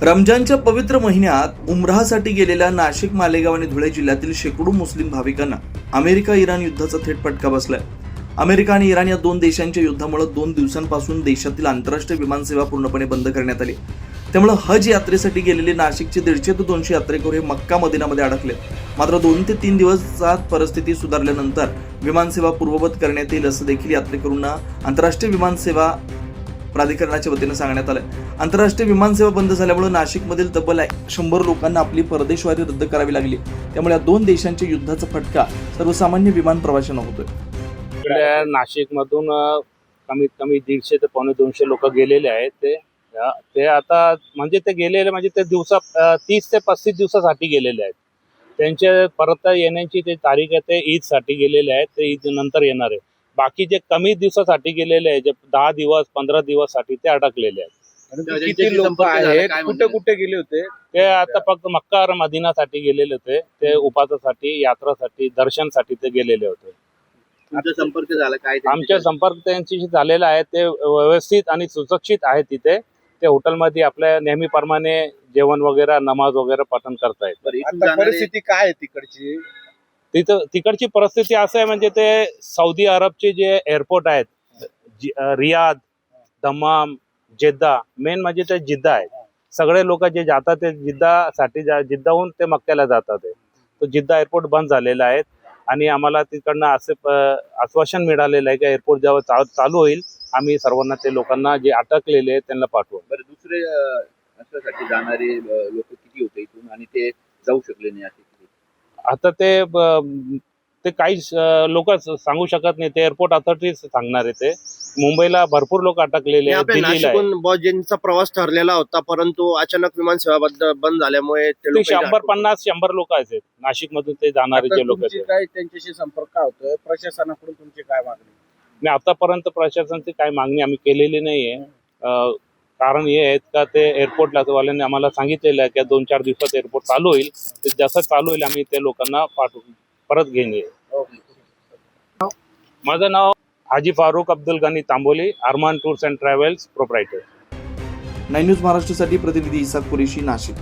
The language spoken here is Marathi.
रमजानच्या पवित्र महिन्यात उमराहसाठी गेलेल्या नाशिक, मालेगाव आणि धुळे जिल्ह्यातील शेकडो मुस्लिम भाविकांना अमेरिका इराण युद्धाचा थेट फटका बसलाय. अमेरिका आणि इराण या दोन देशांच्या युद्धामुळे 2 दिवसांपासून देशातील आंतरराष्ट्रीय विमानसेवा पूर्णपणे बंद करण्यात आली. त्यामुळे हज यात्रेसाठी गेलेले नाशिकचे 150 ते 200 यात्रेकरू हे मक्का मदिनामध्ये अडकले. मात्र 2 ते 3 दिवसात परिस्थिती सुधारल्यानंतर विमानसेवा पूर्ववत करण्यात येईल असं देखील यात्रेकरूंना आंतरराष्ट्रीय विमानसेवा प्राधिकरणाच्या वतीनं सांगण्यात आलं. आंतरराष्ट्रीय विमानसेवा बंद झाल्यामुळे नाशिकमधील तब्बल 100 लोकांना आपली परदेशवारी रद्द करावी लागली. त्यामुळे या दोन देशांच्या युद्धाचा फटका सर्वसामान्य विमान प्रवाशांना होतोय. नाशिकमधून कमीत कमी 150 ते पावणे 200 लोक गेलेले आहेत. ते आता म्हणजे ते गेलेले म्हणजे ते 30 ते 35 दिवसासाठी गेलेले आहेत. त्यांचे परत येण्याची ते तारीख आहे ते ईदसाठी गेलेले आहेत. ते ईद नंतर येणार आहे. बाकी जे कमी दिवसासाठी गेलेले आहेत, जे 10 दिवस 15 दिवसासाठी ते अडकलेले आहेत. किती लोक आहेत, कुठे कुठे गेले होते? ते आता फक्त मक्का और मदिनासाठी गेलेले होते. ते उपासासाठी, यात्रासाठी, दर्शनसाठी ते गेलेले होते. तुमचा संपर्क झाला काय? आमच्या संपर्क त्यांच्याशी झालेला आहे. ते व्यवस्थित आणि सुरक्षित आहेत. तिथे ते हॉटेलमध्ये आपल्या नेहमीप्रमाणे जेवण वगैरे, नमाज वगैरे पठण करतायत. परिस्थिती काय आहे तिकडची? तिकडची परिस्थिती असं आहे म्हणजे ते सौदी अरबचे जे एअरपोर्ट आहेत, रियाद, दमाम, जिद्दा, मेन म्हणजे ते जिद्दा आहे. सगळे लोक जे जातात ते जिद्दासाठी जिद्दाहून ते मक्क्याला जातात. तो जिद्दा एअरपोर्ट बंद झालेला आहे आणि आम्हाला तिकडनं आश्वासन मिळालेलं आहे की एअरपोर्ट जेव्हा चालू होईल आम्ही सर्वांना ते लोकांना जे अटकलेले आहेत त्यांना पाठवू. बरं, दुसरे अशासाठी जाणारे लोक किती होते इथून आणि ते जाऊ शकले नाही असे? आता ते काही लोक सांगू शकत नाही. ते एअरपोर्ट अथॉरिटीज सांगणार आहे. ते मुंबईला भरपूर लोक अटकलेले आहेत. दिल्लीला आहे. ज्यांचा प्रवास ठरलेला होता परंतु अचानक विमानसेवा बंद झाल्यामुळे ते 150 लोक आहेत नाशिक मधून ते जाणारे जे लोक आहेत. काय त्यांच्याशी संपर्क होतोय? प्रशासनाकडून तुमची काय मागणी? नाही, आतापर्यंत प्रशासनाची काही मागणी आम्ही केलेली नाहीये. कारण हे आहेत का ते एअरपोर्टला वाल्यांनी आम्हाला सांगितलेलं आहे की 2-4 दिवसात एअरपोर्ट चालू होईल. ते जसं चालू होईल आम्ही ते लोकांना परत घेणे. माझं नाव Haji Farooq Abdul Gani Tamboli, Arman tours and travels proprietor. 9 news महाराष्ट्रासाठी प्रतिनिधी इसाक कुरेशी, नाशिक.